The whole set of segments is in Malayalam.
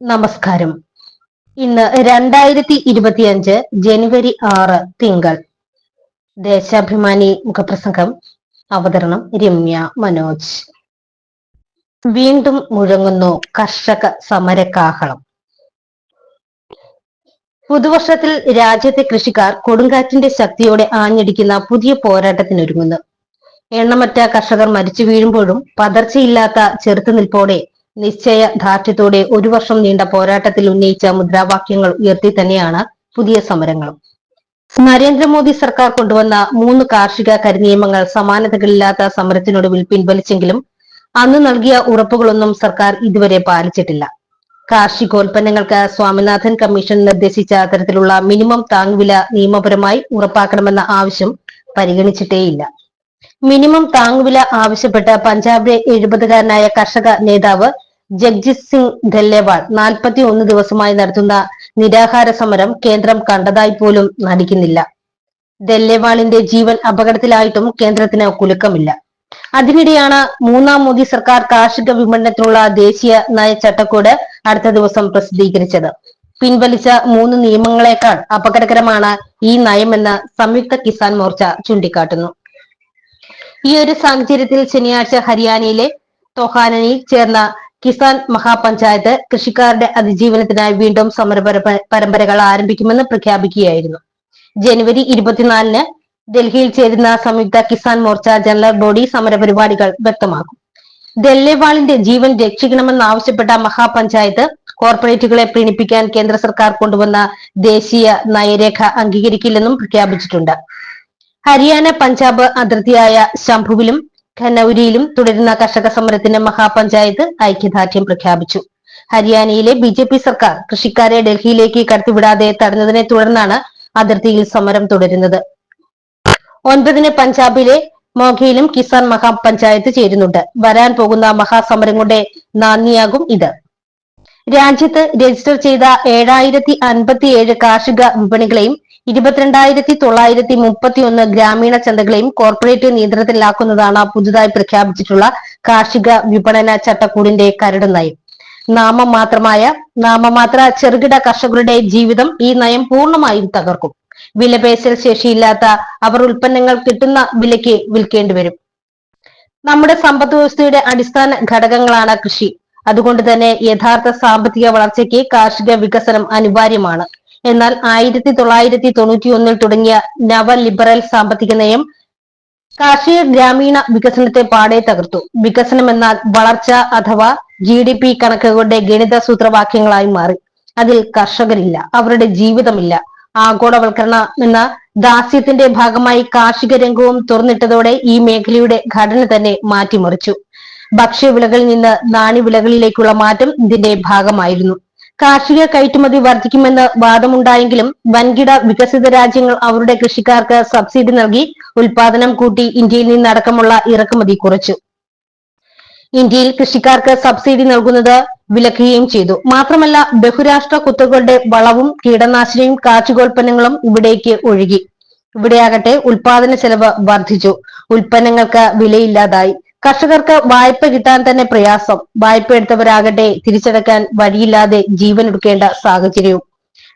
നമസ്കാരം. ഇന്ന് 2025 ജനുവരി 6 തിങ്കൾ. ദേശാഭിമാനി മുഖപ്രസംഗം. അവതരണം രമ്യ മനോജ്. വീണ്ടും മുഴങ്ങുന്നു കർഷക സമരക്കാഹളം. പുതുവർഷത്തിൽ രാജ്യത്തെ കൃഷിക്കാർ കൊടുങ്കാറ്റിന്റെ ശക്തിയോടെ ആഞ്ഞടിക്കുന്ന പുതിയ പോരാട്ടത്തിനൊരുങ്ങുന്നു. എണ്ണമറ്റ കർഷകർ മരിച്ചു വീഴുമ്പോഴും പതർച്ചയില്ലാത്ത ചെറുത്തുനിൽപ്പോടെ നിശ്ചയദാർഢ്യത്തോടെ ഒരു വർഷം നീണ്ട പോരാട്ടത്തിൽ ഉന്നയിച്ച മുദ്രാവാക്യങ്ങൾ ഉയർത്തി തന്നെയാണ് പുതിയ സമരങ്ങളും. നരേന്ദ്രമോദി സർക്കാർ കൊണ്ടുവന്ന 3 കാർഷിക കരിനിയമങ്ങൾ സമാനതകളില്ലാത്ത സമരത്തിനൊടുവിൽ പിൻവലിച്ചെങ്കിലും അന്ന് നൽകിയ ഉറപ്പുകളൊന്നും സർക്കാർ ഇതുവരെ പാലിച്ചിട്ടില്ല. കാർഷികോൽപ്പന്നങ്ങൾക്ക് സ്വാമിനാഥൻ കമ്മീഷൻ നിർദ്ദേശിച്ച തരത്തിലുള്ള മിനിമം താങ്ങുവില നിയമപരമായി ഉറപ്പാക്കണമെന്ന ആവശ്യം പരിഗണിച്ചിട്ടേയില്ല. മിനിമം താങ്ങുവില ആവശ്യപ്പെട്ട് പഞ്ചാബിലെ 70കാരനായ കർഷക നേതാവ് ജഗ്ജിത് സിംഗ് ധല്ലേവാൾ 41 ദിവസമായി നടത്തുന്ന നിരാഹാര സമരം കേന്ദ്രം കണ്ടതായി പോലും നടിക്കുന്നില്ല. ധല്ലേവാളിന്റെ ജീവൻ അപകടത്തിലായിട്ടും കേന്ദ്രത്തിന് കുലുക്കമില്ല. അതിനിടെയാണ് 3ാം മോദി സർക്കാർ കാർഷിക വിപണനത്തിനുള്ള ദേശീയ നയ ചട്ടക്കൂട് അടുത്ത ദിവസം പ്രസിദ്ധീകരിച്ചത്. പിൻവലിച്ച 3 നിയമങ്ങളെക്കാൾ അപകടകരമാണ് ഈ നയമെന്ന് സംയുക്ത കിസാൻ മോർച്ച ചൂണ്ടിക്കാട്ടുന്നു. ഈ ഒരു സാഹചര്യത്തിൽ ശനിയാഴ്ച ഹരിയാനയിലെ ടോഹാനയിൽ ചേർന്ന കിസാൻ മഹാപഞ്ചായത്ത് കൃഷിക്കാരുടെ അതിജീവനത്തിനായി വീണ്ടും സമര പരമ്പരകൾ ആരംഭിക്കുമെന്ന് പ്രഖ്യാപിക്കുകയായിരുന്നു. ജനുവരി 24-ന് ഡൽഹിയിൽ ചേരുന്ന സംയുക്ത കിസാൻ മോർച്ച ജനറൽ ബോഡി സമരപരിപാടികൾ വ്യക്തമാക്കും. ധല്ലേവാളിന്റെ ജീവൻ രക്ഷിക്കണമെന്നാവശ്യപ്പെട്ട മഹാപഞ്ചായത്ത് കോർപ്പറേറ്റുകളെ പ്രീണിപ്പിക്കാൻ കേന്ദ്ര സർക്കാർ കൊണ്ടുവന്ന ദേശീയ നയരേഖ അംഗീകരിക്കില്ലെന്നും പ്രഖ്യാപിച്ചിട്ടുണ്ട്. ഹരിയാന പഞ്ചാബ് അതിർത്തിയായ ശംഭുവിലും ഖനൌരിയിലും തുടരുന്ന കർഷക സമരത്തിന് മഹാപഞ്ചായത്ത് ഐക്യദാർഢ്യം പ്രഖ്യാപിച്ചു. ഹരിയാനയിലെ ബിജെപി സർക്കാർ കൃഷിക്കാരെ ഡൽഹിയിലേക്ക് കടത്തിവിടാതെ തടഞ്ഞതിനെ തുടർന്നാണ് അതിർത്തിയിൽ സമരം തുടരുന്നത്. 9-ന് പഞ്ചാബിലെ മോഘയിലും കിസാൻ മഹാപഞ്ചായത്ത് ചേരുന്നുണ്ട്. വരാൻ പോകുന്ന മഹാസമരങ്ങളുടെ നാന്ദിയാകും ഇത്. രാജ്യത്ത് രജിസ്റ്റർ ചെയ്ത 7057 കാർഷിക വിപണികളെയും 22,931 ഗ്രാമീണ ചന്തകളെയും കോർപ്പറേറ്റ് നിയന്ത്രണത്തിലാക്കുന്നതാണ് പുതുതായി പ്രഖ്യാപിച്ചിട്ടുള്ള കാർഷിക വിപണന ചട്ടക്കൂടിന്റെ കരട് നയം. നാമമാത്ര ചെറുകിട കർഷകരുടെ ജീവിതം ഈ നയം പൂർണ്ണമായും തകർക്കും. വിലപേശൽ ശേഷിയില്ലാത്ത അവർ ഉൽപ്പന്നങ്ങൾ കിട്ടുന്ന വിലയ്ക്ക് വിൽക്കേണ്ടി വരും. നമ്മുടെ സമ്പദ് വ്യവസ്ഥയുടെ അടിസ്ഥാന ഘടകങ്ങളാണ് കൃഷി. അതുകൊണ്ട് തന്നെ യഥാർത്ഥ സാമ്പത്തിക വളർച്ചയ്ക്ക് കാർഷിക വികസനം അനിവാര്യമാണ്. എന്നാൽ 1991-ൽ തുടങ്ങിയ നവ ലിബറൽ സാമ്പത്തിക നയം കാർഷിക ഗ്രാമീണ വികസനത്തെ പാടെ തകർത്തു. വികസനം എന്നാൽ വളർച്ച അഥവാ GDP കണക്കുകളുടെ ഗണിത സൂത്രവാക്യങ്ങളായി മാറി. അതിൽ കർഷകരില്ല, അവരുടെ ജീവിതമില്ല. ആഗോളവൽക്കരണം എന്ന ദാസ്യത്തിന്റെ ഭാഗമായി കാർഷിക രംഗവും തുറന്നിട്ടതോടെ ഈ മേഖലയുടെ ഘടന തന്നെ മാറ്റിമറിച്ചു. ഭക്ഷ്യവിളകളിൽ നിന്ന് നാണ്യവിളകളിലേക്കുള്ള മാറ്റം ഇതിന്റെ ഭാഗമായിരുന്നു. കാർഷിക കയറ്റുമതി വർദ്ധിക്കുമെന്ന് വാദമുണ്ടായെങ്കിലും വൻകിട വികസിത രാജ്യങ്ങൾ അവരുടെ കൃഷിക്കാർക്ക് സബ്സിഡി നൽകി ഉൽപാദനം കൂട്ടി ഇന്ത്യയിൽ നിന്നടക്കമുള്ള ഇറക്കുമതി കുറച്ചു. ഇന്ത്യയിൽ കൃഷിക്കാർക്ക് സബ്സിഡി നൽകുന്നത് വിലക്കുകയും ചെയ്തു. മാത്രമല്ല ബഹുരാഷ്ട്ര കുത്തകളുടെ വളവും കീടനാശിനിയും കാർഷികോൽപ്പന്നങ്ങളും ഇവിടേക്ക് ഒഴുകി. ഇവിടെയാകട്ടെ ഉൽപാദന ചെലവ് വർദ്ധിച്ചു. ഉൽപ്പന്നങ്ങൾക്ക് വിലയില്ലാതായി. കർഷകർക്ക് വായ്പ കിട്ടാൻ തന്നെ പ്രയാസം. വായ്പ എടുത്തവരാകട്ടെ തിരിച്ചടക്കാൻ വഴിയില്ലാതെ ജീവനൊടുക്കേണ്ട സാഹചര്യവും.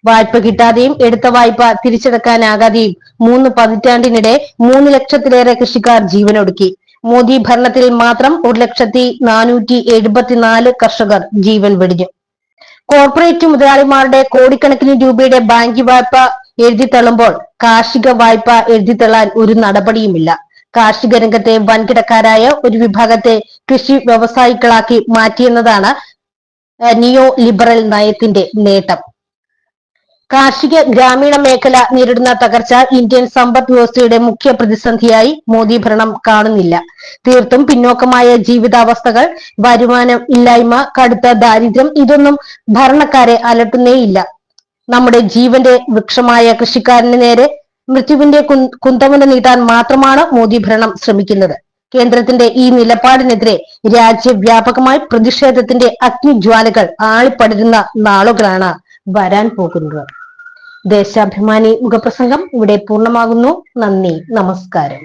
വായ്പ കിട്ടാതെയും എടുത്ത വായ്പ തിരിച്ചടക്കാനാകാതെയും 3 പതിറ്റാണ്ടിനിടെ 3 ലക്ഷത്തിലേറെ കൃഷിക്കാർ ജീവനൊടുക്കി. മോദി ഭരണത്തിൽ മാത്രം 1,474 കർഷകർ ജീവൻ വെടിഞ്ഞു. കോർപ്പറേറ്റ് മുതലാളിമാരുടെ കോടിക്കണക്കിന് രൂപയുടെ ബാങ്ക് വായ്പ എഴുതിത്തള്ളുമ്പോൾ കാർഷിക വായ്പ എഴുതിത്തള്ളാൻ ഒരു നടപടിയുമില്ല. കാർഷിക രംഗത്തെ വൻകിടക്കാരായ ഒരു വിഭാഗത്തെ കൃഷി വ്യവസായികളാക്കി മാറ്റിയെന്നതാണ് നിയോ ലിബറൽ നയത്തിന്റെ നേട്ടം. കാർഷിക ഗ്രാമീണ മേഖല നേരിടുന്ന തകർച്ച ഇന്ത്യൻ സമ്പദ് വ്യവസ്ഥയുടെ മുഖ്യ പ്രതിസന്ധിയായി മോദി ഭരണം കാണുന്നില്ല. തീർത്തും പിന്നോക്കമായ ജീവിതാവസ്ഥകൾ, വരുമാനം ഇല്ലായ്മ, കടുത്ത ദാരിദ്ര്യം ഇതൊന്നും ഭരണക്കാരെ അലട്ടുന്നേയില്ല. നമ്മുടെ ജീവന്റെ വൃക്ഷമായ കൃഷിക്കാരന് നേരെ മൃത്യുവിന്റെ കുന്തമുന നീട്ടാൻ മാത്രമാണ് മോദി ഭരണം ശ്രമിക്കുന്നത്. കേന്ദ്രത്തിന്റെ ഈ നിലപാടിനെതിരെ രാജ്യവ്യാപകമായി പ്രതിഷേധത്തിന്റെ അഗ്നിജ്വാലകൾ ആളിപ്പടരുന്ന നാളുകളാണ് വരാൻ പോകുന്നത്. ദേശാഭിമാനി മുഖപ്രസംഗം ഇവിടെ പൂർണ്ണമാകുന്നു. നന്ദി, നമസ്കാരം.